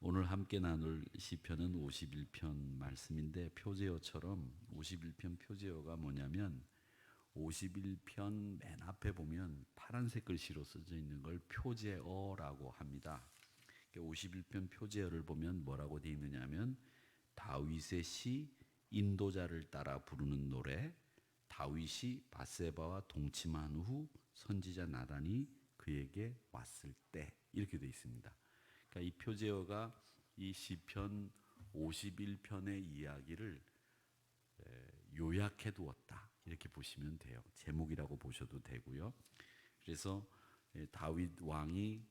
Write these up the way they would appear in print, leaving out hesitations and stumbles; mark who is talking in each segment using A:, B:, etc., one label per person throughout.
A: 오늘 함께 나눌 시편은 51편 말씀인데 표제어처럼 51편 표제어가 뭐냐면 51편 맨 앞에 보면 파란색 글씨로 써져 있는 걸 표제어라고 합니다. 51편 표제어를 보면 뭐라고 되어 있느냐면 다윗의 시, 인도자를 따라 부르는 노래, 다윗이 밧세바와 동침한 후 선지자 나단이 그에게 왔을 때, 이렇게 되어 있습니다. 그러니까 이 표제어가 이 시편 51편의 이야기를 요약해 두었다, 이렇게 보시면 돼요. 제목이라고 보셔도 되고요. 그래서 다윗 왕이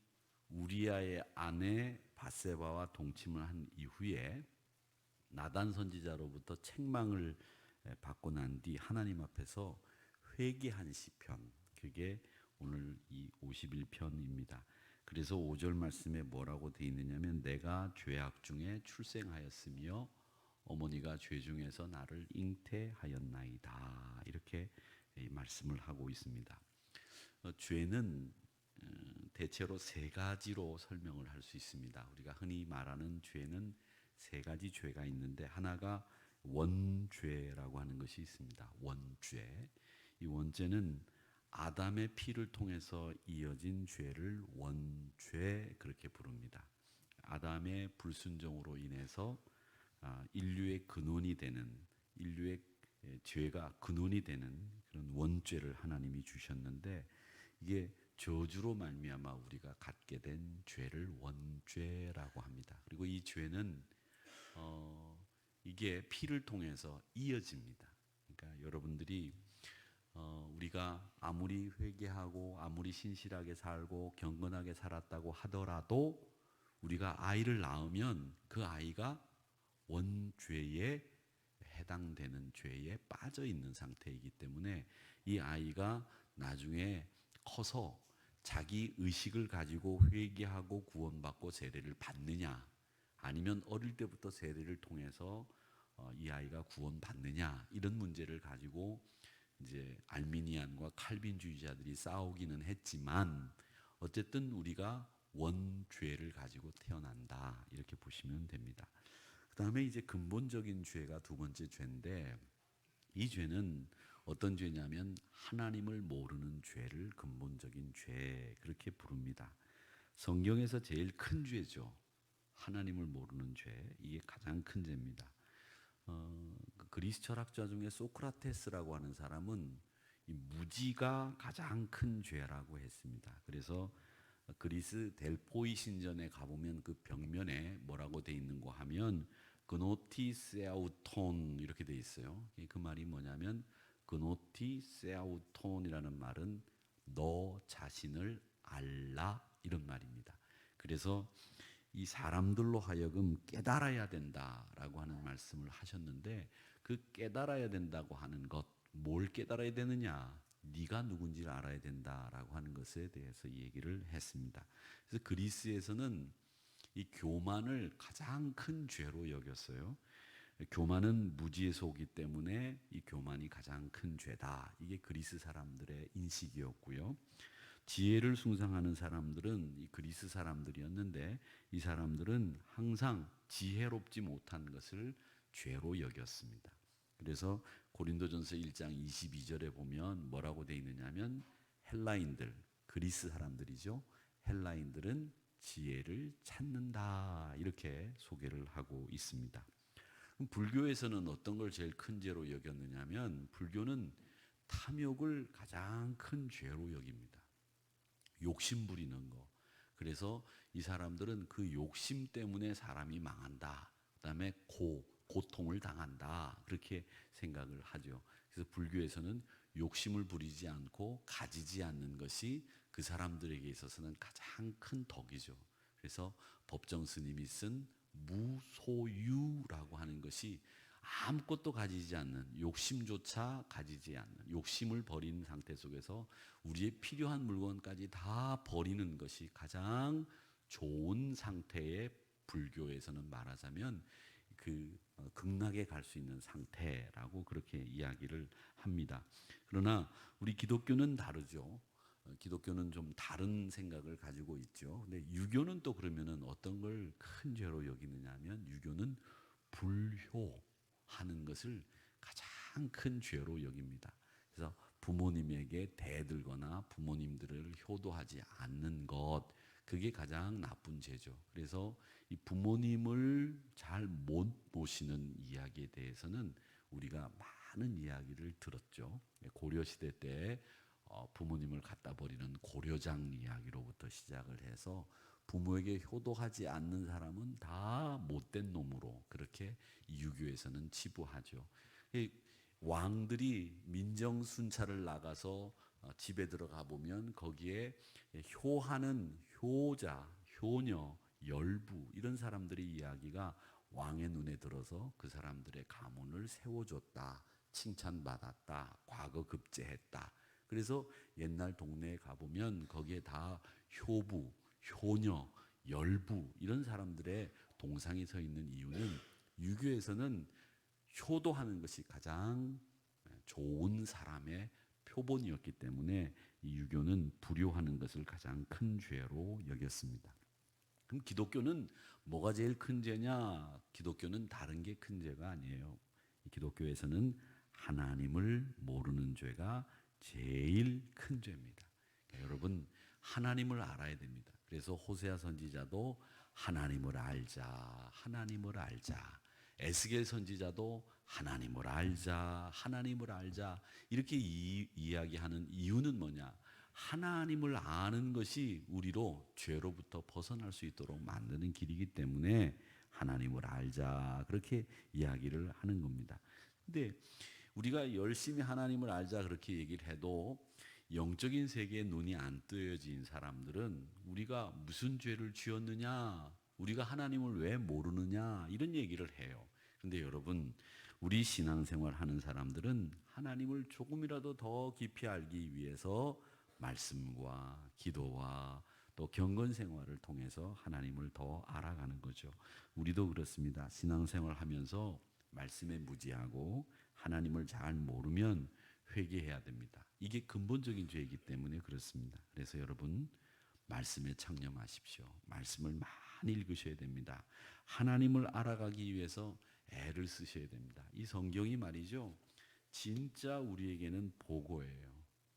A: 우리아의 아내 밧세바와 동침을 한 이후에 나단 선지자로부터 책망을 받고 난 뒤 하나님 앞에서 회개한 시편, 그게 오늘 이 51편입니다. 그래서 5절 말씀에 뭐라고 되어 있느냐면 내가 죄악 중에 출생하였으며 어머니가 죄 중에서 나를 잉태하였나이다, 이렇게 말씀을 하고 있습니다. 죄는 대체로 세 가지로 설명을 할 수 있습니다. 우리가 흔히 말하는 죄는 세 가지 죄가 있는데 하나가 원죄라고 하는 것이 있습니다. 원죄. 이 원죄는 아담의 피를 통해서 이어진 죄를 원죄, 그렇게 부릅니다. 아담의 불순종으로 인해서 인류의 근원이 되는, 인류의 죄가 근원이 되는 그런 원죄를 하나님이 주셨는데, 이게 저주로 말미암아 우리가 갖게 된 죄를 원죄라고 합니다. 그리고 이 죄는 이게 피를 통해서 이어집니다. 그러니까 여러분들이 우리가 아무리 회개하고 아무리 신실하게 살고 경건하게 살았다고 하더라도 우리가 아이를 낳으면 그 아이가 원죄에 해당되는 죄에 빠져 있는 상태이기 때문에 이 아이가 나중에 커서 자기 의식을 가지고 회개하고 구원받고 세례를 받느냐, 아니면 어릴 때부터 세례를 통해서 이 아이가 구원받느냐, 이런 문제를 가지고 이제 알미니안과 칼빈주의자들이 싸우기는 했지만 어쨌든 우리가 원죄를 가지고 태어난다, 이렇게 보시면 됩니다. 그 다음에 이제 근본적인 죄가 두 번째 죄인데, 이 죄는 어떤 죄냐면 하나님을 모르는 죄를 근본적인 죄, 그렇게 부릅니다. 성경에서 제일 큰 죄죠. 하나님을 모르는 죄, 이게 가장 큰 죄입니다. 그리스 철학자 중에 소크라테스라고 하는 사람은 이 무지가 가장 큰 죄라고 했습니다. 그래서 그리스 델포이 신전에 가보면 그 벽면에 뭐라고 돼 있는고 하면 그노티 세아우톤, 이렇게 돼 있어요. 그 말이 뭐냐면 그노티 세아우톤이라는 말은 너 자신을 알라, 이런 말입니다. 그래서 이 사람들로 하여금 깨달아야 된다라고 하는 말씀을 하셨는데, 그 깨달아야 된다고 하는 것, 뭘 깨달아야 되느냐, 네가 누군지를 알아야 된다라고 하는 것에 대해서 얘기를 했습니다. 그래서 그리스에서는 이 교만을 가장 큰 죄로 여겼어요. 교만은 무지에 속이기 때문에 이 교만이 가장 큰 죄다, 이게 그리스 사람들의 인식이었고요. 지혜를 숭상하는 사람들은 이 그리스 사람들이었는데, 이 사람들은 항상 지혜롭지 못한 것을 죄로 여겼습니다. 그래서 고린도전서 1장 22절에 보면 뭐라고 되어 있느냐면 헬라인들, 그리스 사람들이죠. 헬라인들은 지혜를 찾는다, 이렇게 소개를 하고 있습니다. 그럼 불교에서는 어떤 걸 제일 큰 죄로 여겼느냐면, 불교는 탐욕을 가장 큰 죄로 여깁니다. 욕심 부리는 거. 그래서 이 사람들은 그 욕심 때문에 사람이 망한다, 그 다음에 고통을 당한다, 그렇게 생각을 하죠. 그래서 불교에서는 욕심을 부리지 않고 가지지 않는 것이 그 사람들에게 있어서는 가장 큰 덕이죠. 그래서 법정 스님이 쓴 무소유라고 하는 것이 아무것도 가지지 않는, 욕심조차 가지지 않는, 욕심을 버린 상태 속에서 우리의 필요한 물건까지 다 버리는 것이 가장 좋은 상태의, 불교에서는 말하자면 그 극락에 갈 수 있는 상태라고 그렇게 이야기를 합니다. 그러나 우리 기독교는 다르죠. 기독교는 좀 다른 생각을 가지고 있죠. 근데 유교는 또 그러면은 어떤 걸 큰 죄로 여기느냐 하면 유교는 불효하는 것을 가장 큰 죄로 여깁니다. 그래서 부모님에게 대들거나 부모님들을 효도하지 않는 것, 그게 가장 나쁜 죄죠. 그래서 이 부모님을 잘 못 모시는 이야기에 대해서는 우리가 많은 이야기를 들었죠. 고려 시대 때 부모님을 갖다 버리는 고려장 이야기로부터 시작을 해서 부모에게 효도하지 않는 사람은 다 못된 놈으로 그렇게 유교에서는 치부하죠. 왕들이 민정순찰을 나가서 집에 들어가 보면 거기에 효하는 효자, 효녀, 열부 이런 사람들의 이야기가 왕의 눈에 들어서 그 사람들의 가문을 세워줬다, 칭찬받았다, 과거 급제했다. 그래서 옛날 동네에 가보면 거기에 다 효부, 효녀, 열부 이런 사람들의 동상이 서 있는 이유는 유교에서는 효도하는 것이 가장 좋은 사람의 표본이었기 때문에 이 유교는 불효하는 것을 가장 큰 죄로 여겼습니다. 그럼 기독교는 뭐가 제일 큰 죄냐? 기독교는 다른 게 큰 죄가 아니에요. 기독교에서는 하나님을 모르는 죄가 제일 큰 죄입니다. 그러니까 여러분 하나님을 알아야 됩니다. 그래서 호세아 선지자도 하나님을 알자, 하나님을 알자. 에스겔 선지자도 하나님을 알자, 하나님을 알자 이렇게 이야기하는 이유는 뭐냐? 하나님을 아는 것이 우리로 죄로부터 벗어날 수 있도록 만드는 길이기 때문에 하나님을 알자 그렇게 이야기를 하는 겁니다. 근데 우리가 열심히 하나님을 알자 그렇게 얘기를 해도 영적인 세계에 눈이 안 뜨여진 사람들은 우리가 무슨 죄를 지었느냐, 우리가 하나님을 왜 모르느냐 이런 얘기를 해요. 그런데 여러분 우리 신앙생활 하는 사람들은 하나님을 조금이라도 더 깊이 알기 위해서 말씀과 기도와 또 경건 생활을 통해서 하나님을 더 알아가는 거죠. 우리도 그렇습니다. 신앙생활 하면서 말씀에 무지하고 하나님을 잘 모르면 회개해야 됩니다. 이게 근본적인 죄이기 때문에 그렇습니다. 그래서 여러분 말씀에 창념하십시오. 말씀을 많이 읽으셔야 됩니다. 하나님을 알아가기 위해서 애를 쓰셔야 됩니다. 이 성경이 말이죠. 진짜 우리에게는 보고예요.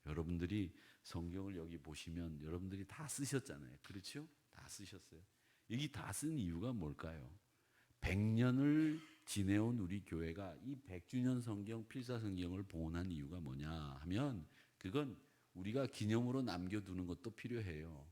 A: 여러분들이 성경을 여기 보시면 여러분들이 다 쓰셨잖아요. 그렇죠? 다 쓰셨어요. 여기 다 쓴 이유가 뭘까요? 100년을 지내온 우리 교회가 이 100주년 성경, 필사 성경을 봉헌한 이유가 뭐냐 하면 그건 우리가 기념으로 남겨두는 것도 필요해요.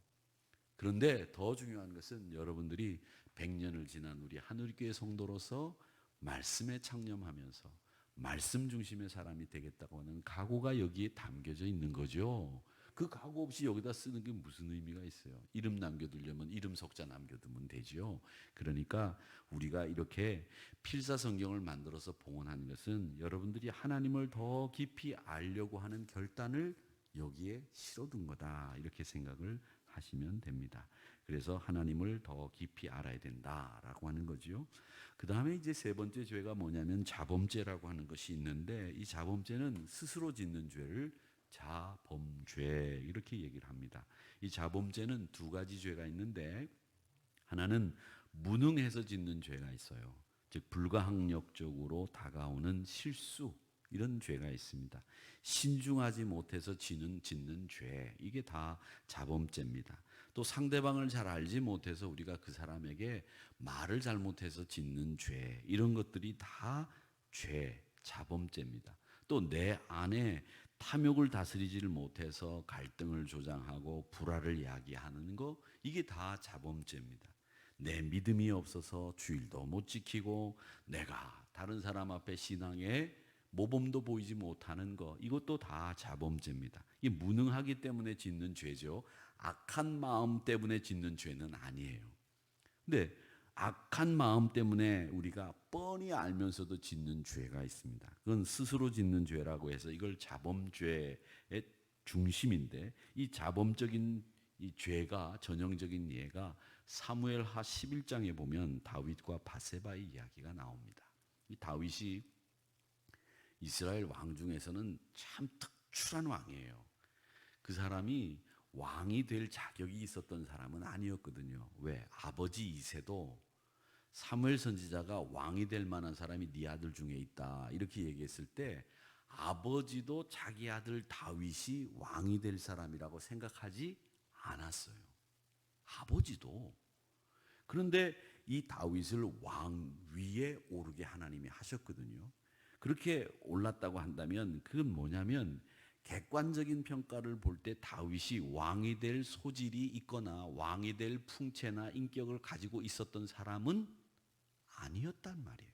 A: 그런데 더 중요한 것은 여러분들이 100년을 지난 우리 하늘교회 성도로서 말씀에 창념하면서 말씀 중심의 사람이 되겠다고 하는 각오가 여기에 담겨져 있는 거죠. 그 각오 없이 여기다 쓰는 게 무슨 의미가 있어요? 이름 남겨두려면 이름 석자 남겨두면 되죠. 그러니까 우리가 이렇게 필사 성경을 만들어서 봉헌하는 것은 여러분들이 하나님을 더 깊이 알려고 하는 결단을 여기에 실어둔 거다 이렇게 생각을 하시면 됩니다. 그래서 하나님을 더 깊이 알아야 된다라고 하는 거죠. 그 다음에 이제 세 번째 죄가 뭐냐면 자범죄라고 하는 것이 있는데 이 자범죄는 스스로 짓는 죄를 자범죄 이렇게 얘기를 합니다. 이 자범죄는 두 가지 죄가 있는데 하나는 무능해서 짓는 죄가 있어요. 즉 불가항력적으로 다가오는 실수 이런 죄가 있습니다. 신중하지 못해서 짓는 죄 이게 다 자범죄입니다. 또 상대방을 잘 알지 못해서 우리가 그 사람에게 말을 잘못해서 짓는 죄 이런 것들이 다 죄, 자범죄입니다. 또 내 안에 탐욕을 다스리지를 못해서 갈등을 조장하고 불화를 야기하는 거 이게 다 자범죄입니다. 내 믿음이 없어서 주일도 못 지키고 내가 다른 사람 앞에 신앙에 모범도 보이지 못하는 거 이것도 다 자범죄입니다. 이게 무능하기 때문에 짓는 죄죠. 악한 마음 때문에 짓는 죄는 아니에요. 근데 악한 마음 때문에 우리가 뻔히 알면서도 짓는 죄가 있습니다. 그건 스스로 짓는 죄라고 해서 이걸 자범죄의 중심인데 이 자범적인 이 죄가 전형적인 예가 사무엘하 11장에 보면 다윗과 바세바의 이야기가 나옵니다. 이 다윗이 이스라엘 왕 중에서는 참 특출한 왕이에요. 그 사람이 왕이 될 자격이 있었던 사람은 아니었거든요. 왜? 아버지 이새도 사무엘 선지자가 왕이 될 만한 사람이 네 아들 중에 있다 이렇게 얘기했을 때 아버지도 자기 아들 다윗이 왕이 될 사람이라고 생각하지 않았어요. 아버지도. 그런데 이 다윗을 왕 위에 오르게 하나님이 하셨거든요. 그렇게 올랐다고 한다면 그건 뭐냐면 객관적인 평가를 볼 때 다윗이 왕이 될 소질이 있거나 왕이 될 풍채나 인격을 가지고 있었던 사람은 아니었단 말이에요.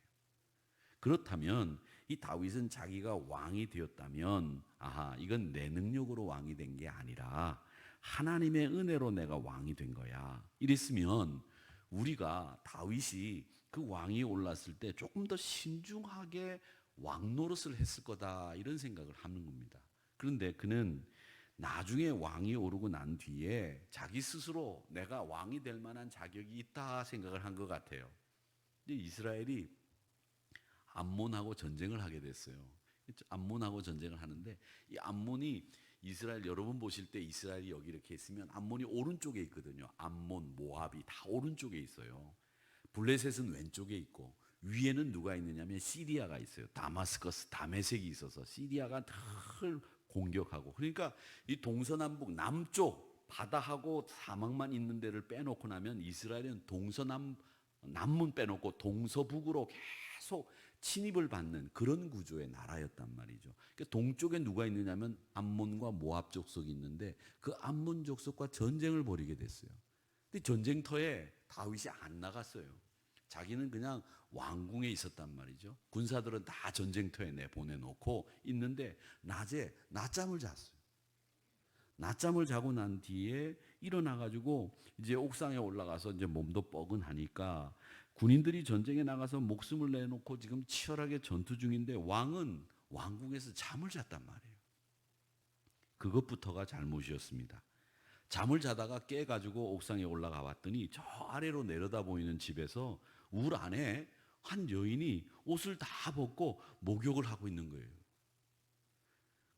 A: 그렇다면 이 다윗은 자기가 왕이 되었다면 아하, 이건 내 능력으로 왕이 된 게 아니라 하나님의 은혜로 내가 왕이 된 거야. 이랬으면 우리가 다윗이 그 왕이 올랐을 때 조금 더 신중하게 왕 노릇을 했을 거다 이런 생각을 하는 겁니다. 그런데 그는 나중에 왕이 오르고 난 뒤에 자기 스스로 내가 왕이 될 만한 자격이 있다 생각을 한 것 같아요. 근데 이스라엘이 암몬하고 전쟁을 하게 됐어요. 암몬하고 전쟁을 하는데 이 암몬이 이스라엘 여러분 보실 때 이스라엘이 여기 이렇게 있으면 암몬이 오른쪽에 있거든요. 암몬, 모압이 다 오른쪽에 있어요. 블레셋은 왼쪽에 있고 위에는 누가 있느냐면 시리아가 있어요. 다마스커스, 다메섹이 있어서 시리아가 늘 공격하고 그러니까 이 동서남북 남쪽 바다하고 사막만 있는 데를 빼놓고 나면 이스라엘은 남문 빼놓고 동서북으로 계속 침입을 받는 그런 구조의 나라였단 말이죠. 그러니까 동쪽에 누가 있느냐면 암몬과 모압 족속이 있는데 그 암몬 족속과 전쟁을 벌이게 됐어요. 근데 전쟁터에 다윗이 안 나갔어요. 자기는 그냥 왕궁에 있었단 말이죠. 군사들은 다 전쟁터에 내보내놓고 있는데 낮에 낮잠을 잤어요. 낮잠을 자고 난 뒤에 일어나가지고 이제 옥상에 올라가서 이제 몸도 뻐근하니까 군인들이 전쟁에 나가서 목숨을 내놓고 지금 치열하게 전투 중인데 왕은 왕궁에서 잠을 잤단 말이에요. 그것부터가 잘못이었습니다. 잠을 자다가 깨가지고 옥상에 올라가 봤더니 저 아래로 내려다 보이는 집에서 울 안에 한 여인이 옷을 다 벗고 목욕을 하고 있는 거예요.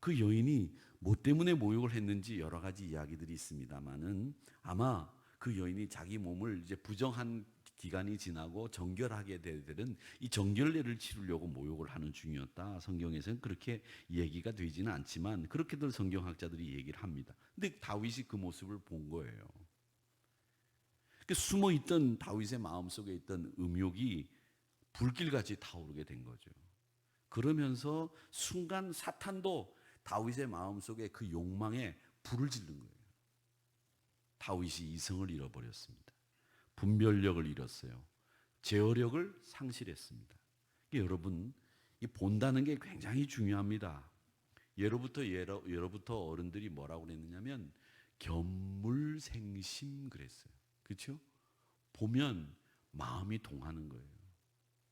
A: 그 여인이 뭐 때문에 모욕을 했는지 여러 가지 이야기들이 있습니다만은 아마 그 여인이 자기 몸을 이제 부정한 기간이 지나고 정결하게 되는 이 정결례를 치르려고 모욕을 하는 중이었다. 성경에서는 그렇게 얘기가 되지는 않지만 그렇게들 성경학자들이 얘기를 합니다. 근데 다윗이 그 모습을 본 거예요. 숨어 있던 다윗의 마음속에 있던 음욕이 불길같이 타오르게 된 거죠. 그러면서 순간 사탄도 다윗의 마음속에 그 욕망에 불을 지른 거예요. 다윗이 이성을 잃어버렸습니다. 분별력을 잃었어요. 제어력을 상실했습니다. 여러분, 이 본다는 게 굉장히 중요합니다. 예로부터 어른들이 뭐라고 그랬느냐면 견물생심 그랬어요. 그렇죠? 보면 마음이 동하는 거예요.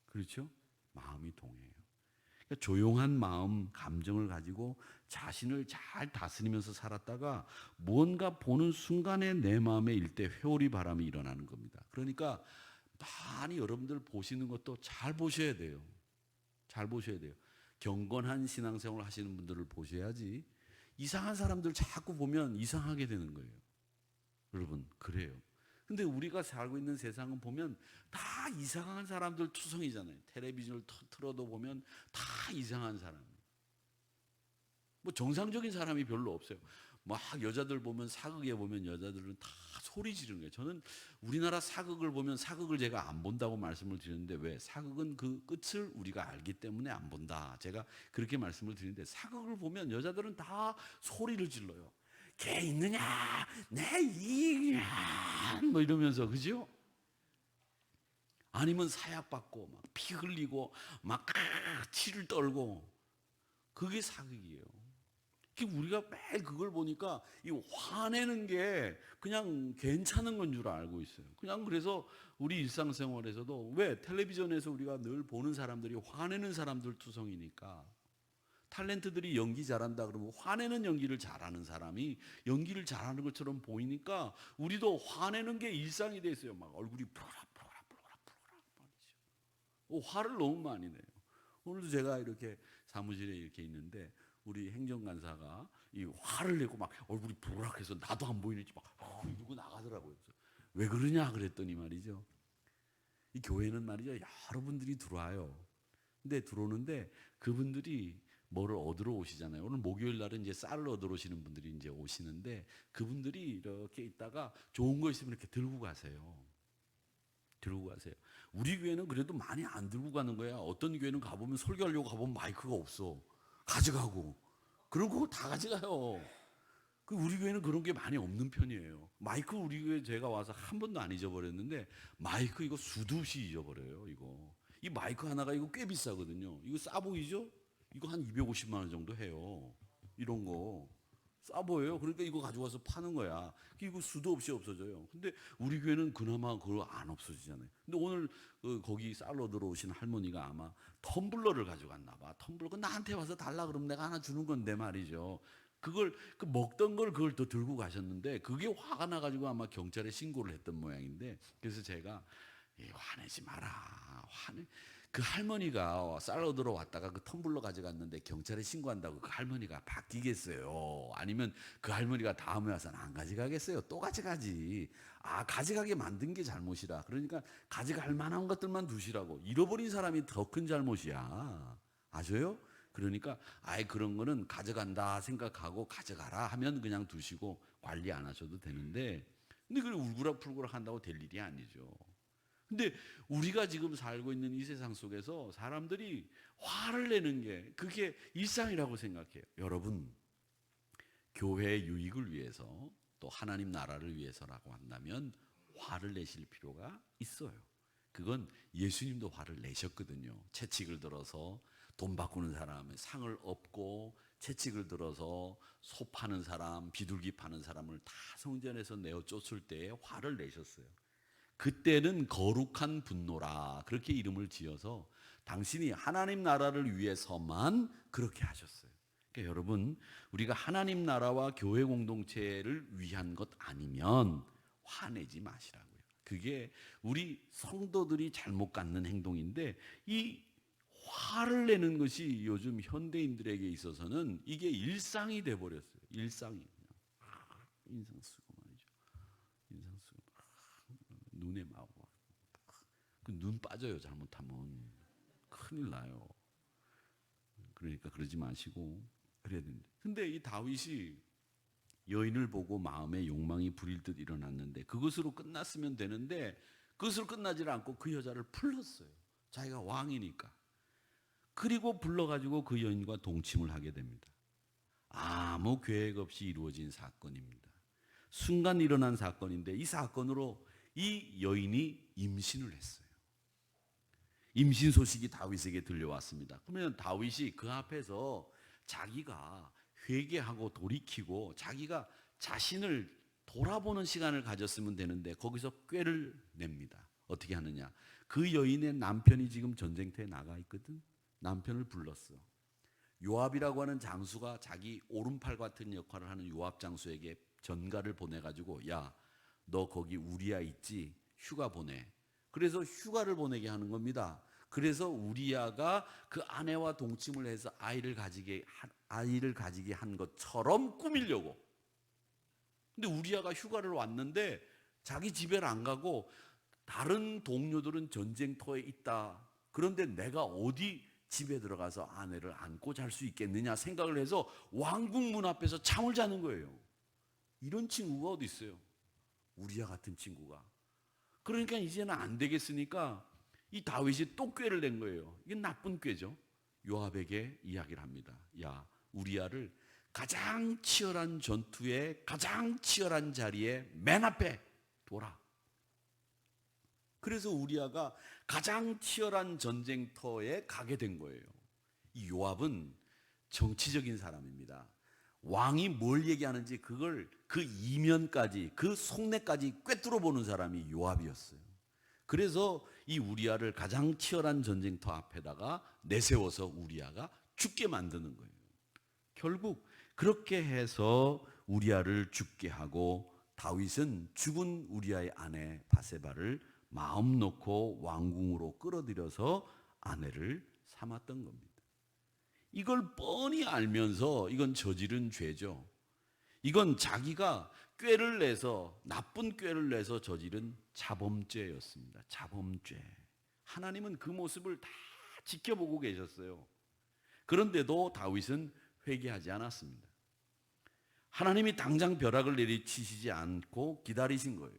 A: 그렇죠? 마음이 동해요. 그러니까 조용한 마음, 감정을 가지고 자신을 잘 다스리면서 살았다가 무언가 보는 순간에 내 마음에 일대 회오리 바람이 일어나는 겁니다. 그러니까 많이 여러분들 보시는 것도 잘 보셔야 돼요. 잘 보셔야 돼요. 경건한 신앙생활을 하시는 분들을 보셔야지 이상한 사람들 자꾸 보면 이상하게 되는 거예요. 여러분, 그래요. 근데 우리가 살고 있는 세상은 보면 다 이상한 사람들 투성이잖아요. 텔레비전을 틀어도 보면 다 이상한 사람. 뭐 정상적인 사람이 별로 없어요. 막 여자들 보면 사극에 보면 여자들은 다 소리 지르는 거예요. 저는 우리나라 사극을 보면 사극을 제가 안 본다고 말씀을 드리는데 왜? 사극은 그 끝을 우리가 알기 때문에 안 본다. 제가 그렇게 말씀을 드리는데 사극을 보면 여자들은 다 소리를 질러요. 걔 있느냐? 내 이익이야. 뭐 이러면서 그죠? 아니면 사약 받고 막 피 흘리고 막 치를 떨고 그게 사극이에요. 우리가 매일 그걸 보니까 이 화내는 게 그냥 괜찮은 건 줄 알고 있어요. 그냥 그래서 우리 일상생활에서도 왜 텔레비전에서 우리가 늘 보는 사람들이 화내는 사람들 투성이니까 탤런트들이 연기 잘한다 그러면 화내는 연기를 잘하는 사람이 연기를 잘하는 것처럼 보이니까 우리도 화내는 게 일상이 돼 있어요. 막 얼굴이 푸르라 말이죠. 화를 너무 많이 내요. 오늘도 제가 이렇게 사무실에 이렇게 있는데 우리 행정간사가 이 화를 내고 막 얼굴이 부르락해서 나도 안 보이는지 막 이러고 나가더라고요. 왜 그러냐 그랬더니 말이죠. 이 교회는 말이죠. 여러분들이 들어와요. 근데 들어오는데 그분들이 뭐를 얻으러 오시잖아요. 오늘 목요일 날은 이제 쌀을 얻으러 오시는 분들이 이제 오시는데 그분들이 이렇게 있다가 좋은 거 있으면 이렇게 들고 가세요. 들고 가세요. 우리 교회는 그래도 많이 안 들고 가는 거야. 어떤 교회는 가보면 설교하려고 가보면 마이크가 없어. 가져가고. 그러고 다 가져가요. 우리 교회는 그런 게 많이 없는 편이에요. 마이크 우리 교회 제가 와서 한 번도 안 잊어버렸는데 마이크 이거 수도 없이 잊어버려요. 이거. 이 마이크 하나가 이거 꽤 비싸거든요. 이거 싸 보이죠? 이거 한 250만 원 정도 해요. 이런 거. 싸 보여요. 그러니까 이거 가져와서 파는 거야. 이거 수도 없이 없어져요. 근데 우리 교회는 그나마 그거 안 없어지잖아요. 근데 오늘 거기 쌀러들어 오신 할머니가 아마 텀블러를 가져갔나 봐. 텀블러. 나한테 와서 달라 그러면 내가 하나 주는 건데 말이죠. 그걸 먹던 걸 그걸 또 들고 가셨는데 그게 화가 나가지고 아마 경찰에 신고를 했던 모양인데 그래서 제가 화내지 마라. 그 할머니가 쌀 얻으러 왔다가 그 텀블러 가져갔는데 경찰에 신고한다고 그 할머니가 바뀌겠어요? 아니면 그 할머니가 다음에 와서는 안 가져가겠어요? 또 가져가지. 가져가게 만든 게 잘못이라. 그러니까 가져갈 만한 것들만 두시라고. 잃어버린 사람이 더 큰 잘못이야. 아셔요? 그러니까 그런 거는 가져간다 생각하고 가져가라 하면 그냥 두시고 관리 안 하셔도 되는데 근데 그걸 울그락불그락 한다고 될 일이 아니죠. 근데 우리가 지금 살고 있는 이 세상 속에서 사람들이 화를 내는 게 그게 일상이라고 생각해요. 여러분, 교회의 유익을 위해서 또 하나님 나라를 위해서라고 한다면 화를 내실 필요가 있어요. 그건 예수님도 화를 내셨거든요. 채찍을 들어서 돈 바꾸는 사람의 상을 업고 채찍을 들어서 소 파는 사람, 비둘기 파는 사람을 다 성전에서 내어 쫓을 때에 화를 내셨어요. 그때는 거룩한 분노라 그렇게 이름을 지어서 당신이 하나님 나라를 위해서만 그렇게 하셨어요. 그러니까 여러분 우리가 하나님 나라와 교회 공동체를 위한 것 아니면 화내지 마시라고요. 그게 우리 성도들이 잘못 갖는 행동인데 이 화를 내는 것이 요즘 현대인들에게 있어서는 이게 일상이 돼버렸어요. 일상이 그냥 인상 쓰고 말이죠. 인상 쓰고 눈에 막 그 눈 빠져요. 잘못하면 큰일 나요. 그러니까 그러지 마시고 그래야 됩니다. 근데 이 다윗이 여인을 보고 마음의 욕망이 부릴 듯 일어났는데 그것으로 끝났으면 되는데 그것으로 끝나지 않고 그 여자를 불렀어요. 자기가 왕이니까. 그리고 불러가지고 그 여인과 동침을 하게 됩니다. 아무 계획 없이 이루어진 사건입니다. 순간 일어난 사건인데 이 사건으로 이 여인이 임신을 했어요. 임신 소식이 다윗에게 들려왔습니다. 그러면 다윗이 그 앞에서 자기가 회개하고 돌이키고 자기가 자신을 돌아보는 시간을 가졌으면 되는데 거기서 꾀를 냅니다. 어떻게 하느냐? 그 여인의 남편이 지금 전쟁터에 나가 있거든. 남편을 불렀어. 요압이라고 하는 장수가 자기 오른팔 같은 역할을 하는 요압 장수에게 전가를 보내가지고 야, 너 거기 우리야 있지? 휴가 보내. 그래서 휴가를 보내게 하는 겁니다. 그래서 우리야가 그 아내와 동침을 해서 아이를 가지게 한 것처럼 꾸미려고. 근데 우리야가 휴가를 왔는데 자기 집에를 안 가고 다른 동료들은 전쟁터에 있다. 그런데 내가 어디 집에 들어가서 아내를 안고 잘 수 있겠느냐 생각을 해서 왕궁 문 앞에서 잠을 자는 거예요. 이런 친구가 어디 있어요? 우리야 같은 친구가. 그러니까 이제는 안 되겠으니까 이 다윗이 또 꾀를 낸 거예요. 이게 나쁜 꾀죠. 요압에게 이야기를 합니다. 야, 우리야를 가장 치열한 전투의 가장 치열한 자리에 맨 앞에 둬라. 그래서 우리야가 가장 치열한 전쟁터에 가게 된 거예요. 이 요압은 정치적인 사람입니다. 왕이 뭘 얘기하는지 그걸 그 이면까지 그 속내까지 꿰뚫어 보는 사람이 요압이었어요. 그래서 이 우리야를 가장 치열한 전쟁터 앞에다가 내세워서 우리야가 죽게 만드는 거예요. 결국 그렇게 해서 우리야를 죽게 하고 다윗은 죽은 우리야의 아내 바세바를 마음 놓고 왕궁으로 끌어들여서 아내를 삼았던 겁니다. 이걸 뻔히 알면서 이건 저지른 죄죠. 이건 자기가 꾀를 내서, 나쁜 꾀를 내서 저지른 자범죄였습니다. 자범죄. 하나님은 그 모습을 다 지켜보고 계셨어요. 그런데도 다윗은 회개하지 않았습니다. 하나님이 당장 벼락을 내리치시지 않고 기다리신 거예요.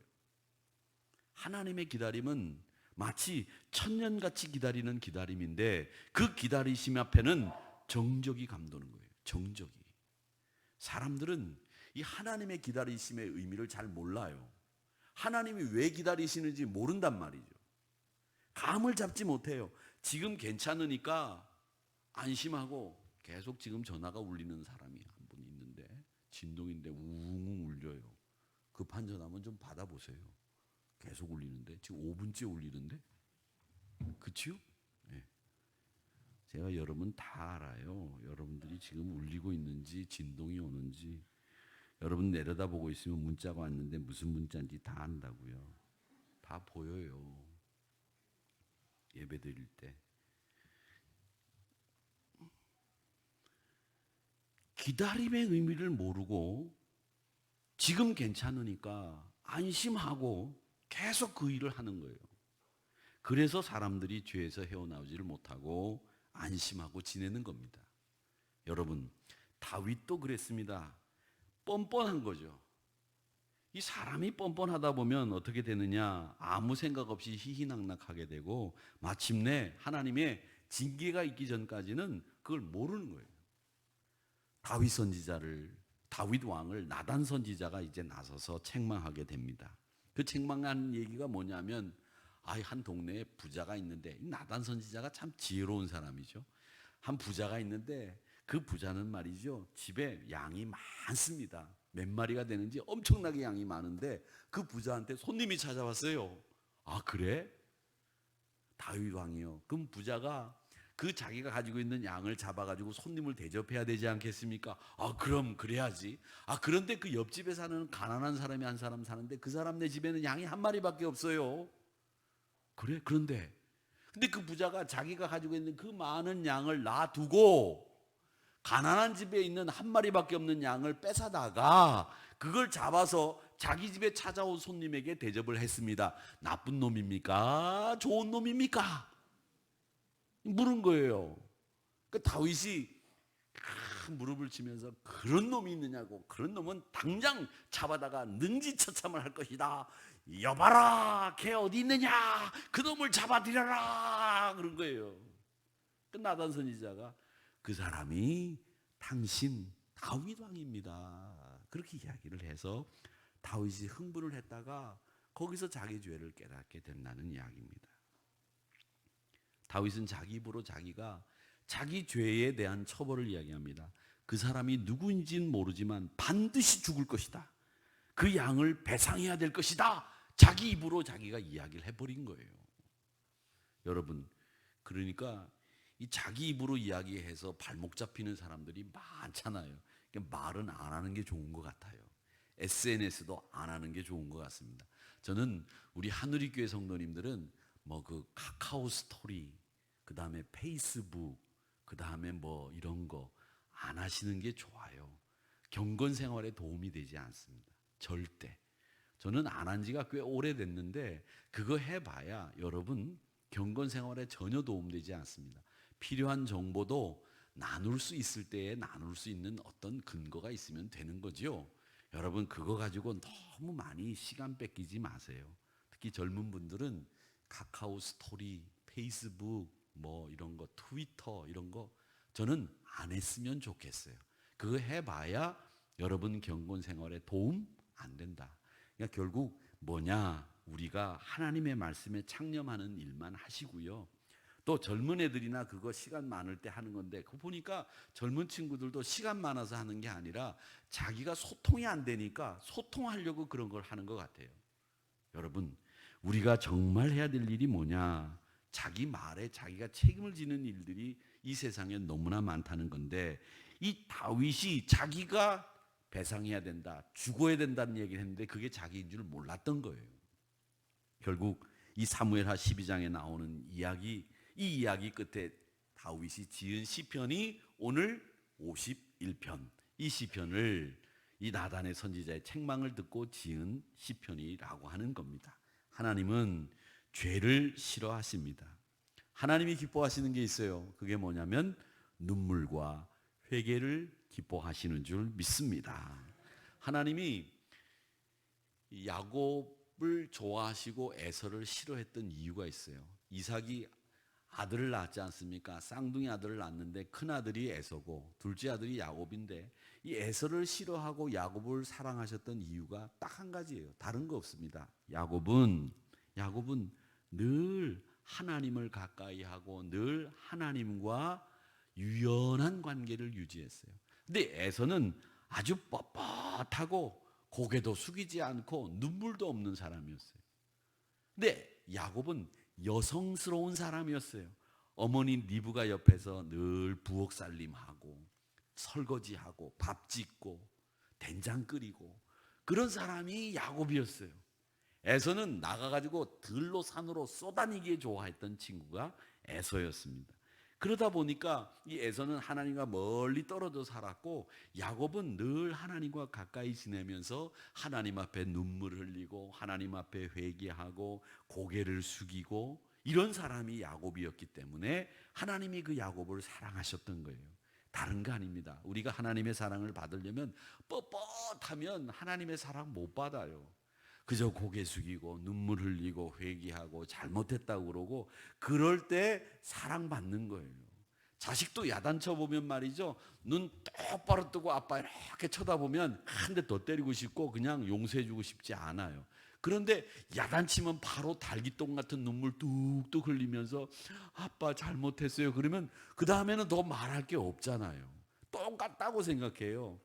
A: 하나님의 기다림은 마치 천년같이 기다리는 기다림인데, 그 기다리심 앞에는 정적이 감도는 거예요. 정적이. 사람들은 이 하나님의 기다리심의 의미를 잘 몰라요. 하나님이 왜 기다리시는지 모른단 말이죠. 감을 잡지 못해요. 지금 괜찮으니까 안심하고 계속 지금 전화가 울리는 사람이 한 분 있는데, 진동인데 웅웅 울려요. 급한 전화면 좀 받아보세요. 계속 울리는데, 지금 5분째 울리는데, 그치요? 네. 제가 여러분 다 알아요. 여러분들이 지금 울리고 있는지, 진동이 오는지. 여러분 내려다보고 있으면 문자가 왔는데 무슨 문자인지 다 안다고요. 다 보여요. 예배 드릴 때. 기다림의 의미를 모르고 지금 괜찮으니까 안심하고 계속 그 일을 하는 거예요. 그래서 사람들이 죄에서 헤어나오지를 못하고 안심하고 지내는 겁니다. 여러분, 다윗도 그랬습니다. 뻔뻔한 거죠. 이 사람이 뻔뻔하다 보면 어떻게 되느냐, 아무 생각 없이 희희낙낙하게 되고 마침내 하나님의 징계가 있기 전까지는 그걸 모르는 거예요. 다윗 왕을 나단 선지자가 이제 나서서 책망하게 됩니다. 그 책망한 얘기가 뭐냐면, 한 동네에 부자가 있는데, 나단 선지자가 참 지혜로운 사람이죠. 한 부자가 있는데 그 부자는 말이죠, 집에 양이 많습니다. 몇 마리가 되는지 엄청나게 양이 많은데 그 부자한테 손님이 찾아왔어요. 아, 그래? 다윗 왕이요. 그럼 부자가 그 자기가 가지고 있는 양을 잡아가지고 손님을 대접해야 되지 않겠습니까? 아, 그럼 그래야지. 아, 그런데 그 옆집에 사는 가난한 사람이 한 사람 사는데 그 사람네 집에는 양이 한 마리밖에 없어요. 그래? 그런데 근데 그 부자가 자기가 가지고 있는 그 많은 양을 놔두고 가난한 집에 있는 한 마리밖에 없는 양을 뺏어다가 그걸 잡아서 자기 집에 찾아온 손님에게 대접을 했습니다. 나쁜 놈입니까? 좋은 놈입니까? 물은 거예요. 그 다윗이 무릎을 치면서, 그런 놈이 있느냐고, 그런 놈은 당장 잡아다가 능지처참을 할 것이다. 여봐라, 걔 어디 있느냐, 그 놈을 잡아들여라, 그런 거예요. 그 나단 선지자가, 그 사람이 당신 다윗 왕입니다, 그렇게 이야기를 해서 다윗이 흥분을 했다가 거기서 자기 죄를 깨닫게 된다는 이야기입니다. 다윗은 자기 입으로 자기가 자기 죄에 대한 처벌을 이야기합니다. 그 사람이 누구인지는 모르지만 반드시 죽을 것이다. 그 양을 배상해야 될 것이다. 자기 입으로 자기가 이야기를 해버린 거예요. 여러분, 그러니까 이 자기 입으로 이야기해서 발목 잡히는 사람들이 많잖아요. 그러니까 말은 안 하는 게 좋은 것 같아요. SNS도 안 하는 게 좋은 것 같습니다. 저는 우리 하늘이교회 성도님들은 뭐 그 카카오 스토리, 그 다음에 페이스북, 그 다음에 뭐 이런 거 안 하시는 게 좋아요. 경건 생활에 도움이 되지 않습니다. 절대. 저는 안 한 지가 꽤 오래됐는데 그거 해봐야 여러분 경건 생활에 전혀 도움되지 않습니다. 필요한 정보도 나눌 수 있을 때에 나눌 수 있는 어떤 근거가 있으면 되는 거죠. 여러분, 그거 가지고 너무 많이 시간 뺏기지 마세요. 특히 젊은 분들은 카카오 스토리, 페이스북, 뭐 이런 거, 트위터 이런 거 저는 안 했으면 좋겠어요. 그거 해봐야 여러분 경건 생활에 도움 안 된다. 그러니까 결국 뭐냐, 우리가 하나님의 말씀에 창념하는 일만 하시고요. 또 젊은 애들이나 그거 시간 많을 때 하는 건데, 그거 보니까 젊은 친구들도 시간 많아서 하는 게 아니라 자기가 소통이 안 되니까 소통하려고 그런 걸 하는 것 같아요. 여러분, 우리가 정말 해야 될 일이 뭐냐, 자기 말에 자기가 책임을 지는 일들이 이 세상에 너무나 많다는 건데, 이 다윗이 자기가 배상해야 된다, 죽어야 된다는 얘기를 했는데 그게 자기인 줄 몰랐던 거예요. 결국 이 사무엘하 12장에 나오는 이야기, 이 이야기 끝에 다윗이 지은 시편이 오늘 51편. 이 시편을 이 나단의 선지자의 책망을 듣고 지은 시편이라고 하는 겁니다. 하나님은 죄를 싫어하십니다. 하나님이 기뻐하시는 게 있어요. 그게 뭐냐면 눈물과 회개를 기뻐하시는 줄 믿습니다. 하나님이 야곱을 좋아하시고 에서를 싫어했던 이유가 있어요. 이삭이 아들을 낳지 않습니까? 쌍둥이 아들을 낳는데 큰 아들이 에서고 둘째 아들이 야곱인데 이 에서를 싫어하고 야곱을 사랑하셨던 이유가 딱 한 가지예요. 다른 거 없습니다. 야곱은 늘 하나님을 가까이 하고 늘 하나님과 유연한 관계를 유지했어요. 근데 에서는 아주 뻣뻣하고 고개도 숙이지 않고 눈물도 없는 사람이었어요. 근데 야곱은 여성스러운 사람이었어요. 어머니 리브가 옆에서 늘 부엌 살림하고 설거지하고 밥 짓고 된장 끓이고 그런 사람이 야곱이었어요. 에서는 나가가지고 들로 산으로 쏘다니기에 좋아했던 친구가 에서였습니다. 그러다 보니까 이 에서는 하나님과 멀리 떨어져 살았고 야곱은 늘 하나님과 가까이 지내면서 하나님 앞에 눈물을 흘리고 하나님 앞에 회개하고 고개를 숙이고 이런 사람이 야곱이었기 때문에 하나님이 그 야곱을 사랑하셨던 거예요. 다른 거 아닙니다. 우리가 하나님의 사랑을 받으려면 뻣뻣하면 하나님의 사랑 못 받아요. 그저 고개 숙이고 눈물 흘리고 회개하고 잘못했다고 그러고 그럴 때 사랑받는 거예요. 자식도 야단쳐 보면 말이죠. 눈 똑바로 뜨고 아빠 이렇게 쳐다보면 한 대 더 때리고 싶고 그냥 용서해 주고 싶지 않아요. 그런데 야단치면 바로 달기똥 같은 눈물 뚝뚝 흘리면서 아빠 잘못했어요. 그러면 그 다음에는 더 말할 게 없잖아요. 똑같다고 생각해요.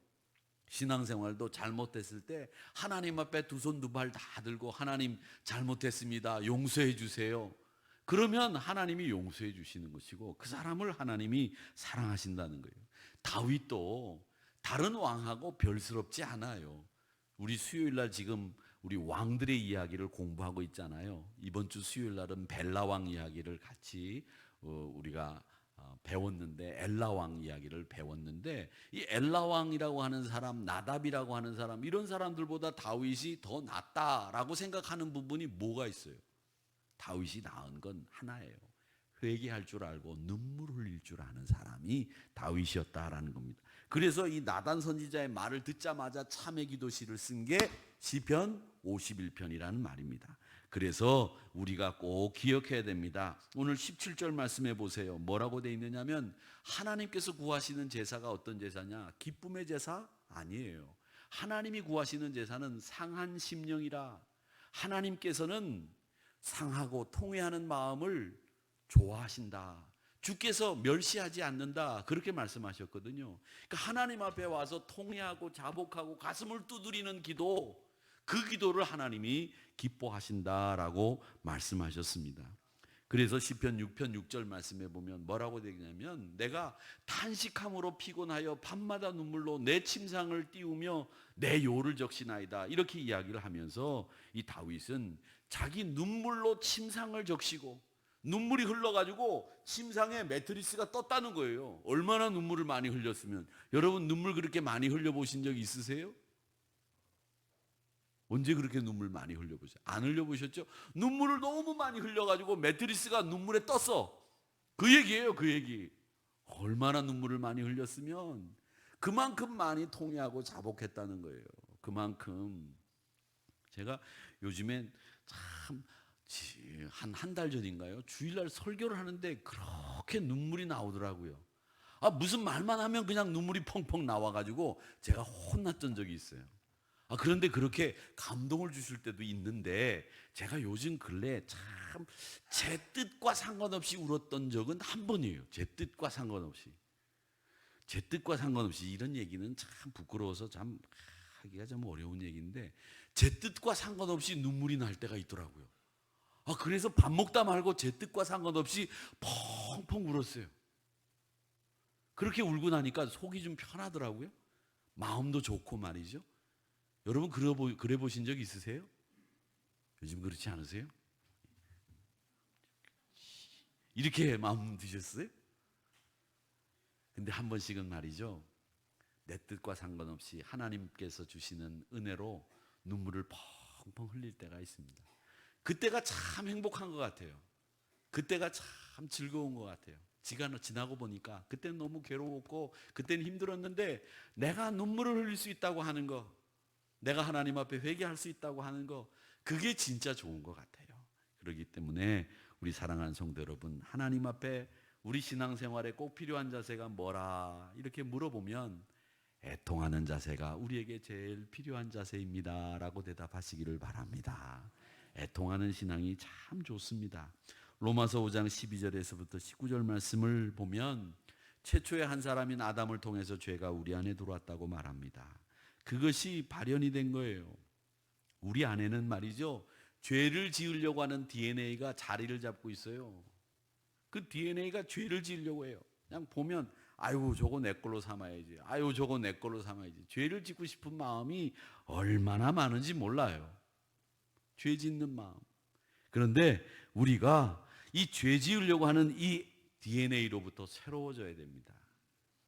A: 신앙생활도 잘못했을 때 하나님 앞에 두 손 두 발 다 들고 하나님 잘못했습니다. 용서해 주세요. 그러면 하나님이 용서해 주시는 것이고 그 사람을 하나님이 사랑하신다는 거예요. 다윗도 다른 왕하고 별스럽지 않아요. 우리 수요일 날 지금 우리 왕들의 이야기를 공부하고 있잖아요. 이번 주 수요일 날은 벨라 왕 이야기를 같이 우리가 배웠는데 엘라 왕 이야기를 배웠는데 이 엘라 왕이라고 하는 사람, 나답이라고 하는 사람 이런 사람들보다 다윗이 더 낫다라고 생각하는 부분이 뭐가 있어요? 다윗이 나은 건 하나예요. 회개할 줄 알고 눈물 흘릴 줄 아는 사람이 다윗이었다라는 겁니다. 그래서 이 나단 선지자의 말을 듣자마자 참회 기도시를 쓴 게 시편 51편이라는 말입니다. 그래서 우리가 꼭 기억해야 됩니다. 오늘 17절 말씀해 보세요. 뭐라고 되어 있느냐면 하나님께서 구하시는 제사가 어떤 제사냐? 기쁨의 제사 아니에요. 하나님이 구하시는 제사는 상한 심령이라 하나님께서는 상하고 통회하는 마음을 좋아하신다. 주께서 멸시하지 않는다. 그렇게 말씀하셨거든요. 그러니까 하나님 앞에 와서 통회하고 자복하고 가슴을 두드리는 기도, 그 기도를 하나님이 기뻐하신다라고 말씀하셨습니다. 그래서 시편 6편 6절 말씀해 보면 뭐라고 되냐면 내가 탄식함으로 피곤하여 밤마다 눈물로 내 침상을 띄우며 내 요를 적시나이다. 이렇게 이야기를 하면서 이 다윗은 자기 눈물로 침상을 적시고 눈물이 흘러가지고 침상에 매트리스가 떴다는 거예요. 얼마나 눈물을 많이 흘렸으면. 여러분 눈물 그렇게 많이 흘려보신 적 있으세요? 언제 그렇게 눈물 많이 흘려보셨어요? 안 흘려보셨죠? 눈물을 너무 많이 흘려가지고 매트리스가 눈물에 떴어. 그 얘기예요, 그 얘기. 얼마나 눈물을 많이 흘렸으면 그만큼 많이 통회하고 자복했다는 거예요. 그만큼. 제가 요즘엔 참 한 달 전인가요? 주일날 설교를 하는데 그렇게 눈물이 나오더라고요. 무슨 말만 하면 그냥 눈물이 펑펑 나와가지고 제가 혼났던 적이 있어요. 그런데 그렇게 감동을 주실 때도 있는데 제가 요즘 근래 참 제 뜻과 상관없이 울었던 적은 한 번이에요. 제 뜻과 상관없이. 제 뜻과 상관없이 이런 얘기는 참 부끄러워서 참 하기가 좀 어려운 얘기인데 제 뜻과 상관없이 눈물이 날 때가 있더라고요. 그래서 밥 먹다 말고 제 뜻과 상관없이 펑펑 울었어요. 그렇게 울고 나니까 속이 좀 편하더라고요. 마음도 좋고 말이죠. 여러분 그래 보신 적 있으세요? 요즘 그렇지 않으세요? 이렇게 마음 드셨어요? 근데 한 번씩은 말이죠, 내 뜻과 상관없이 하나님께서 주시는 은혜로 눈물을 펑펑 흘릴 때가 있습니다. 그때가 참 행복한 것 같아요. 그때가 참 즐거운 것 같아요. 지나고 보니까 그때는 너무 괴로웠고 그때는 힘들었는데 내가 눈물을 흘릴 수 있다고 하는 거, 내가 하나님 앞에 회개할 수 있다고 하는 거, 그게 진짜 좋은 것 같아요. 그렇기 때문에 우리 사랑하는 성도 여러분, 하나님 앞에 우리 신앙생활에 꼭 필요한 자세가 뭐라 이렇게 물어보면 애통하는 자세가 우리에게 제일 필요한 자세입니다 라고 대답하시기를 바랍니다. 애통하는 신앙이 참 좋습니다. 로마서 5장 12절에서부터 19절 말씀을 보면 최초의 한 사람인 아담을 통해서 죄가 우리 안에 들어왔다고 말합니다. 그것이 발현이 된 거예요. 우리 안에는 말이죠, 죄를 지으려고 하는 DNA가 자리를 잡고 있어요. 그 DNA가 죄를 지으려고 해요. 그냥 보면 아유 저거 내 걸로 삼아야지, 아유 저거 내 걸로 삼아야지. 죄를 짓고 싶은 마음이 얼마나 많은지 몰라요. 죄 짓는 마음. 그런데 우리가 이 죄 지으려고 하는 이 DNA로부터 새로워져야 됩니다.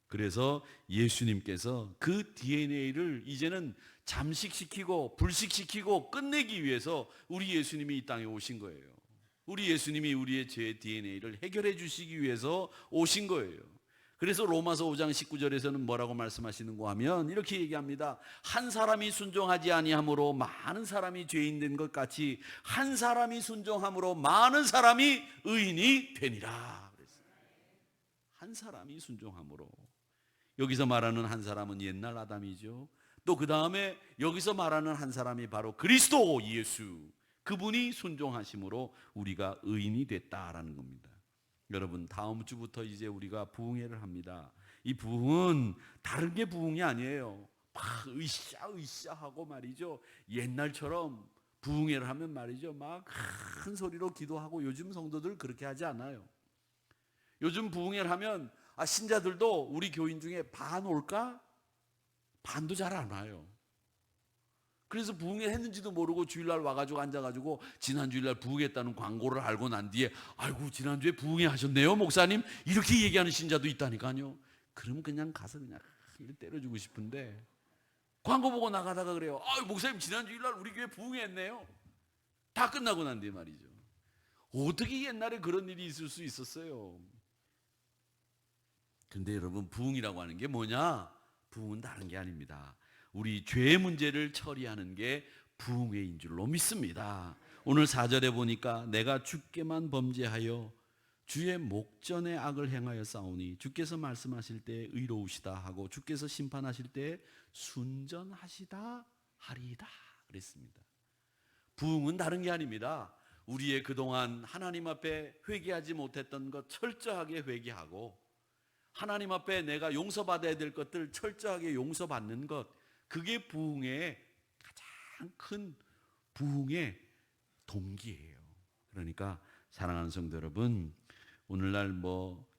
A: 그래서 예수님께서 그 DNA를 이제는 잠식시키고 불식시키고 끝내기 위해서 우리 예수님이 이 땅에 오신 거예요. 우리 예수님이 우리의 죄 DNA를 해결해 주시기 위해서 오신 거예요. 그래서 로마서 5장 19절에서는 뭐라고 말씀하시는가 하면 이렇게 얘기합니다. 한 사람이 순종하지 아니함으로 많은 사람이 죄인 된 것 같이 한 사람이 순종함으로 많은 사람이 의인이 되니라. 한 사람이 순종함으로. 여기서 말하는 한 사람은 옛날 아담이죠. 또 그 다음에 여기서 말하는 한 사람이 바로 그리스도 예수, 그분이 순종하심으로 우리가 의인이 됐다라는 겁니다. 여러분, 다음 주부터 이제 우리가 부흥회를 합니다. 이 부흥은 다른 게 부흥이 아니에요. 막 으쌰으쌰 하고 말이죠, 옛날처럼 부흥회를 하면 말이죠, 막 큰 소리로 기도하고. 요즘 성도들 그렇게 하지 않아요. 요즘 부흥회를 하면 신자들도 우리 교인 중에 반 올까? 반도 잘 안 와요. 그래서 부흥회 했는지도 모르고 주일날 와가지고 앉아가지고 지난 주일날 부흥했다는 광고를 알고 난 뒤에 아이고 지난주에 부흥회 하셨네요 목사님, 이렇게 얘기하는 신자도 있다니까요. 그럼 그냥 가서 그냥 때려주고 싶은데 광고 보고 나가다가 그래요. 목사님 지난 주일날 우리 교회 부흥회 했네요. 다 끝나고 난 뒤에 말이죠. 어떻게 옛날에 그런 일이 있을 수 있었어요. 근데 여러분, 부흥이라고 하는 게 뭐냐? 부흥은 다른 게 아닙니다. 우리 죄의 문제를 처리하는 게 부흥회인 줄로 믿습니다. 오늘 4절에 보니까 내가 주께만 범죄하여 주의 목전에 악을 행하여 싸우니 주께서 말씀하실 때 의로우시다 하고 주께서 심판하실 때 순전하시다 하리이다 그랬습니다. 부흥은 다른 게 아닙니다. 우리의 그동안 하나님 앞에 회개하지 못했던 것 철저하게 회개하고 하나님 앞에 내가 용서받아야 될 것들 철저하게 용서받는 것, 그게 부흥의 가장 큰 부흥의 동기예요. 그러니까 사랑하는 성도 여러분, 오늘날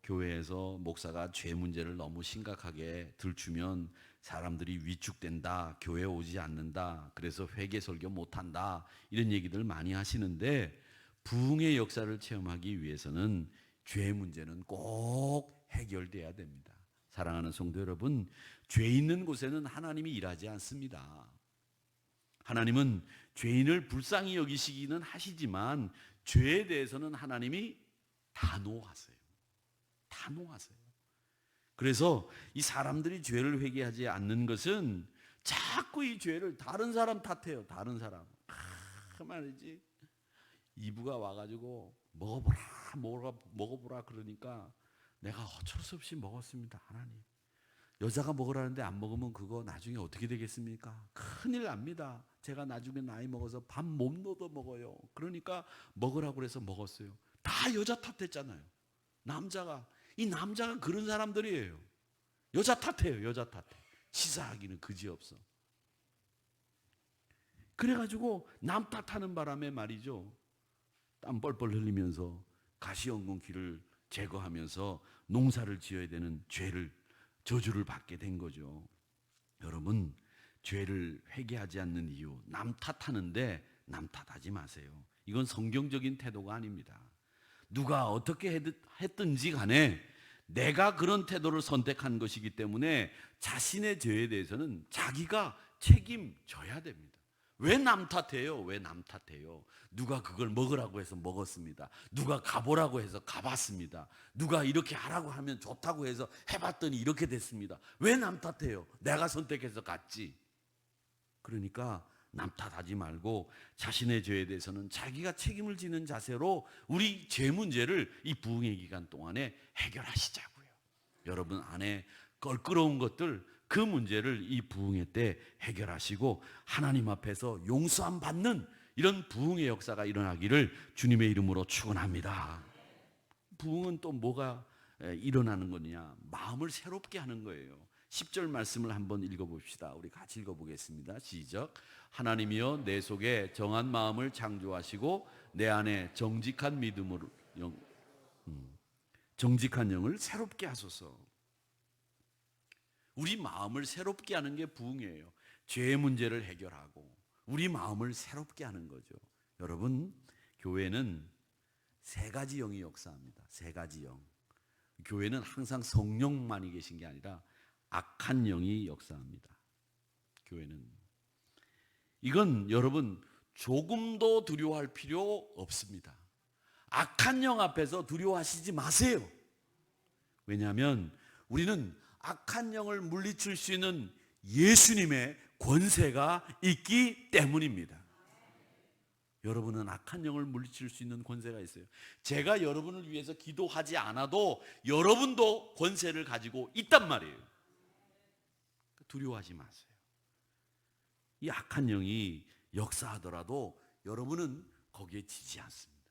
A: 교회에서 목사가 죄 문제를 너무 심각하게 들추면 사람들이 위축된다, 교회 오지 않는다, 그래서 회개 설교 못한다, 이런 얘기들 많이 하시는데 부흥의 역사를 체험하기 위해서는 죄 문제는 꼭 해결돼야 됩니다. 사랑하는 성도 여러분, 죄 있는 곳에는 하나님이 일하지 않습니다. 하나님은 죄인을 불쌍히 여기시기는 하시지만 죄에 대해서는 하나님이 단호하세요. 단호하세요. 그래서 이 사람들이 죄를 회개하지 않는 것은 자꾸 이 죄를 다른 사람 탓해요. 다른 사람. 말이지. 이브가 와가지고 먹어보라 그러니까 내가 어쩔 수 없이 먹었습니다. 하나님, 여자가 먹으라는데 안 먹으면 그거 나중에 어떻게 되겠습니까? 큰일 납니다. 제가 나중에 나이 먹어서 밥 못 넣어도 먹어요. 그러니까 먹으라고 그래서 먹었어요. 다 여자 탓했잖아요. 이 남자가 그런 사람들이에요. 여자 탓해요. 여자 탓해. 치사하기는 그지없어. 그래가지고 남 탓하는 바람에 말이죠, 땀 뻘뻘 흘리면서 가시연금기를 제거하면서 농사를 지어야 되는 저주를 받게 된 거죠. 여러분, 죄를 회개하지 않는 이유, 남 탓하는데 남 탓하지 마세요. 이건 성경적인 태도가 아닙니다. 누가 어떻게 했든지 간에 내가 그런 태도를 선택한 것이기 때문에 자신의 죄에 대해서는 자기가 책임져야 됩니다. 왜 남 탓해요? 왜 남 탓해요? 누가 그걸 먹으라고 해서 먹었습니다. 누가 가보라고 해서 가봤습니다. 누가 이렇게 하라고 하면 좋다고 해서 해봤더니 이렇게 됐습니다. 왜 남 탓해요? 내가 선택해서 갔지. 그러니까 남 탓하지 말고 자신의 죄에 대해서는 자기가 책임을 지는 자세로 우리 죄 문제를 이 부흥의 기간 동안에 해결하시자고요. 여러분 안에 껄끄러운 것들, 그 문제를 이 부흥회 때 해결하시고 하나님 앞에서 용서함 받는 이런 부흥의 역사가 일어나기를 주님의 이름으로 축원합니다. 부흥은 또 뭐가 일어나는 거냐? 마음을 새롭게 하는 거예요. 10절 말씀을 한번 읽어봅시다. 우리 같이 읽어보겠습니다. 시작. 하나님이여 내 속에 정한 마음을 창조하시고 내 안에 정직한 믿음으로 정직한 영을 새롭게 하소서. 우리 마음을 새롭게 하는 게 부흥이에요. 죄의 문제를 해결하고 우리 마음을 새롭게 하는 거죠. 여러분, 교회는 세 가지 영이 역사합니다. 세 가지 영. 교회는 항상 성령만이 계신 게 아니라 악한 영이 역사합니다. 교회는. 이건 여러분 조금도 두려워할 필요 없습니다. 악한 영 앞에서 두려워하시지 마세요. 왜냐하면 우리는 악한 영을 물리칠 수 있는 예수님의 권세가 있기 때문입니다. 여러분은 악한 영을 물리칠 수 있는 권세가 있어요. 제가 여러분을 위해서 기도하지 않아도 여러분도 권세를 가지고 있단 말이에요. 두려워하지 마세요. 이 악한 영이 역사하더라도 여러분은 거기에 지지 않습니다.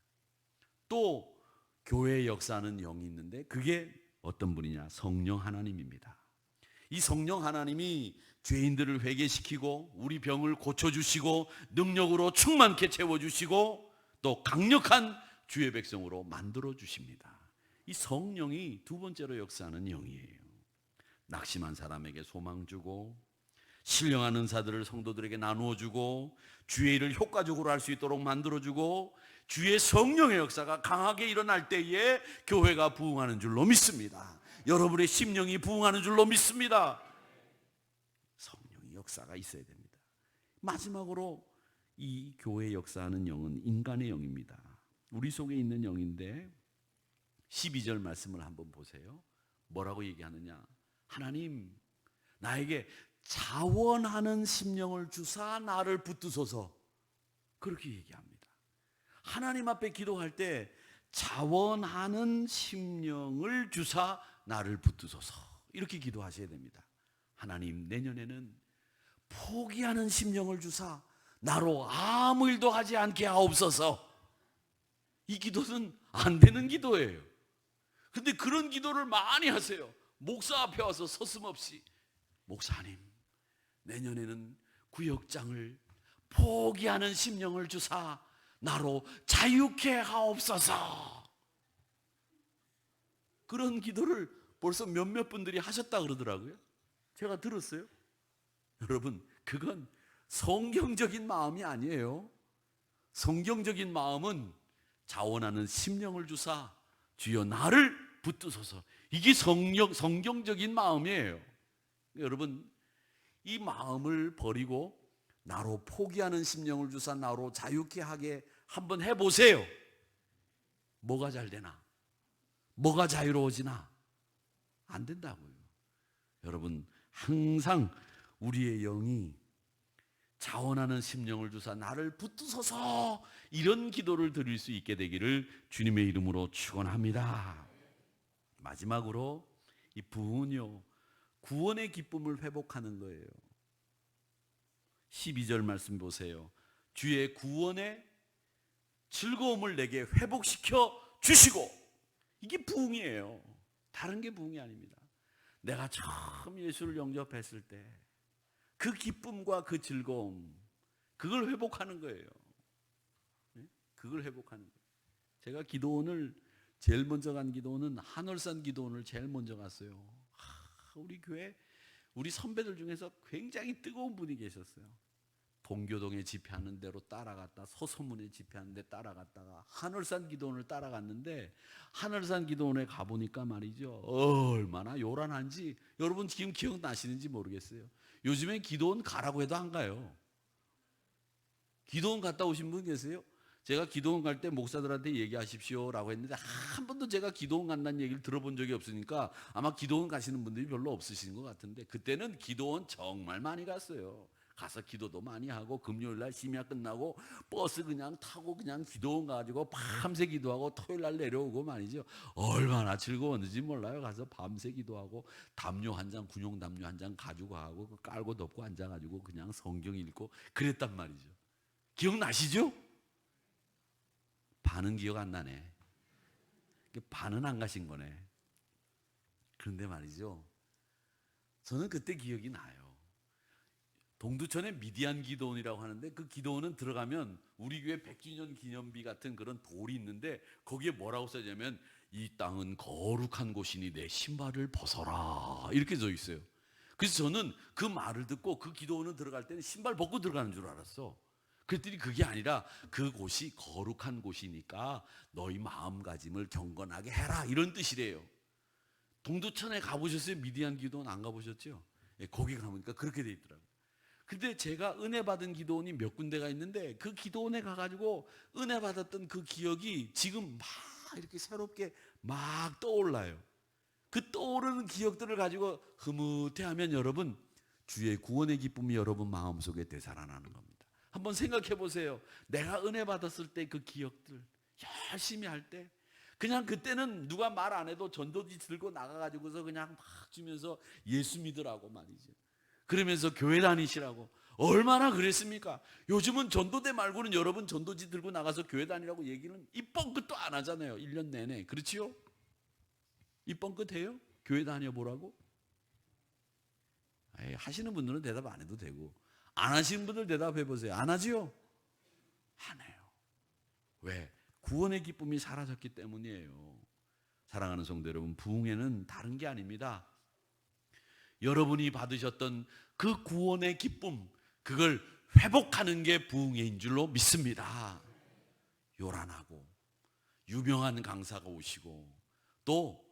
A: 또 교회에 역사하는 영이 있는데 그게 어떤 분이냐? 성령 하나님입니다. 이 성령 하나님이 죄인들을 회개시키고 우리 병을 고쳐주시고 능력으로 충만케 채워주시고 또 강력한 주의 백성으로 만들어주십니다. 이 성령이 두 번째로 역사하는 영이에요. 낙심한 사람에게 소망 주고 신령한 은사들을 성도들에게 나누어 주고 주의 일을 효과적으로 할 수 있도록 만들어 주고 주의 성령의 역사가 강하게 일어날 때에 교회가 부흥하는 줄로 믿습니다. 여러분의 심령이 부흥하는 줄로 믿습니다. 성령의 역사가 있어야 됩니다. 마지막으로 이 교회의 역사하는 영은 인간의 영입니다. 우리 속에 있는 영인데 12절 말씀을 한번 보세요. 뭐라고 얘기하느냐? 하나님, 나에게 자원하는 심령을 주사 나를 붙드소서. 그렇게 얘기합니다. 하나님 앞에 기도할 때 자원하는 심령을 주사 나를 붙드소서. 이렇게 기도하셔야 됩니다. 하나님, 내년에는 포기하는 심령을 주사 나로 아무 일도 하지 않게 하옵소서. 이 기도는 안 되는 기도예요. 근데 그런 기도를 많이 하세요. 목사 앞에 와서 서슴없이 목사님, 내년에는 구역장을 포기하는 심령을 주사 나로 자유케 하옵소서. 그런 기도를 벌써 몇몇 분들이 하셨다 그러더라고요. 제가 들었어요. 여러분, 그건 성경적인 마음이 아니에요. 성경적인 마음은 자원하는 심령을 주사 주여 나를 붙드소서. 이게 성경적인 마음이에요. 여러분, 이 마음을 버리고 나로 포기하는 심령을 주사 나로 자유케 하게 한번 해보세요. 뭐가 잘 되나? 뭐가 자유로워지나? 안 된다고요. 여러분, 항상 우리의 영이 자원하는 심령을 주사 나를 붙드소서, 이런 기도를 드릴 수 있게 되기를 주님의 이름으로 축원합니다. 마지막으로 이 부흥은요, 구원의 기쁨을 회복하는 거예요. 12절 말씀 보세요. 주의 구원의 즐거움을 내게 회복시켜 주시고. 이게 부흥이에요. 다른 게 부흥이 아닙니다. 내가 처음 예수를 영접했을 때 그 기쁨과 그 즐거움, 그걸 회복하는 거예요. 그걸 회복하는 거예요. 제가 기도원을 제일 먼저 간 기도원은 한월산 기도원을 제일 먼저 갔어요. 우리 교회 우리 선배들 중에서 굉장히 뜨거운 분이 계셨어요. 동교동에 집회하는 대로 따라갔다, 서소문에 집회하는 데 따라갔다가 하늘산 기도원을 따라갔는데, 하늘산 기도원에 가보니까 말이죠, 얼마나 요란한지 여러분 지금 기억나시는지 모르겠어요. 요즘엔 기도원 가라고 해도 안 가요. 기도원 갔다 오신 분 계세요? 제가 기도원 갈 때 목사들한테 얘기하십시오라고 했는데 한 번도 제가 기도원 간다는 얘기를 들어본 적이 없으니까 아마 기도원 가시는 분들이 별로 없으신 것 같은데, 그때는 기도원 정말 많이 갔어요. 가서 기도도 많이 하고, 금요일 날 심야 끝나고 버스 그냥 타고 그냥 기도원 가지고 밤새 기도하고 토요일 날 내려오고 말이죠. 얼마나 즐거웠는지 몰라요. 가서 밤새 기도하고 담요 한 장, 군용 담요 한 장 가지고 가고 그 깔고 덮고 앉아가지고 그냥 성경 읽고 그랬단 말이죠. 기억나시죠? 반은 기억 안 나네. 반은 안 가신 거네. 그런데 말이죠, 저는 그때 기억이 나요. 동두천에 미디안 기도원이라고 하는데, 그 기도원은 들어가면 우리 교회 100주년 기념비 같은 그런 돌이 있는데, 거기에 뭐라고 써있냐면 이 땅은 거룩한 곳이니 내 신발을 벗어라 이렇게 써 있어요. 그래서 저는 그 말을 듣고 그 기도원은 들어갈 때는 신발 벗고 들어가는 줄 알았어. 그랬더니 그게 아니라 그곳이 거룩한 곳이니까 너희 마음가짐을 경건하게 해라 이런 뜻이래요. 동두천에 가보셨어요? 미디안 기도원 안 가보셨죠? 예, 거기 가보니까 그렇게 돼 있더라고요. 근데 제가 은혜 받은 기도원이 몇 군데가 있는데, 그 기도원에 가가지고 은혜 받았던 그 기억이 지금 막 이렇게 새롭게 막 떠올라요. 그 떠오르는 기억들을 가지고 흐뭇해하면 여러분, 주의 구원의 기쁨이 여러분 마음속에 되살아나는 겁니다. 한번 생각해 보세요. 내가 은혜 받았을 때 그 기억들, 열심히 할 때, 그냥 그때는 누가 말 안 해도 전도지 들고 나가가지고서 그냥 막 주면서 예수 믿으라고 말이죠. 그러면서 교회 다니시라고 얼마나 그랬습니까? 요즘은 전도대 말고는 여러분 전도지 들고 나가서 교회 다니라고 얘기는 이 뻥끗도 안 하잖아요. 1년 내내. 그렇지요? 이 뻥끗해요? 교회 다녀보라고? 에이, 하시는 분들은 대답 안 해도 되고, 안 하시는 분들 대답해 보세요. 안 하지요? 안 해요. 왜? 구원의 기쁨이 사라졌기 때문이에요. 사랑하는 성도 여러분, 부흥회는 다른 게 아닙니다. 여러분이 받으셨던 그 구원의 기쁨, 그걸 회복하는 게 부흥회인 줄로 믿습니다. 요란하고 유명한 강사가 오시고 또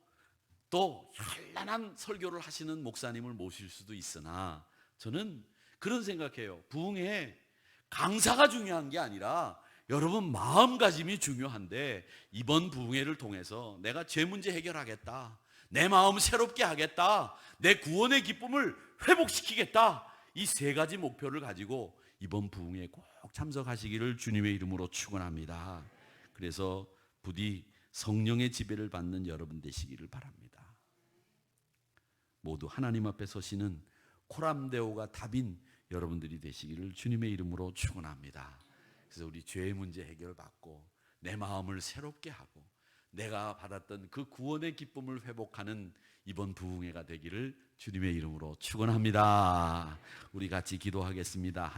A: 현란한 설교를 하시는 목사님을 모실 수도 있으나, 저는 그런 생각해요. 부흥회 강사가 중요한 게 아니라 여러분 마음가짐이 중요한데, 이번 부흥회를 통해서 내가 죄 문제 해결하겠다, 내 마음 새롭게 하겠다, 내 구원의 기쁨을 회복시키겠다, 이 세 가지 목표를 가지고 이번 부흥회에 꼭 참석하시기를 주님의 이름으로 축원합니다. 그래서 부디 성령의 지배를 받는 여러분 되시기를 바랍니다. 모두 하나님 앞에 서시는 코람데오가 답인 여러분들이 되시기를 주님의 이름으로 축원합니다. 그래서 우리 죄의 문제 해결받고 내 마음을 새롭게 하고 내가 받았던 그 구원의 기쁨을 회복하는 이번 부흥회가 되기를 주님의 이름으로 축원합니다. 우리 같이 기도하겠습니다.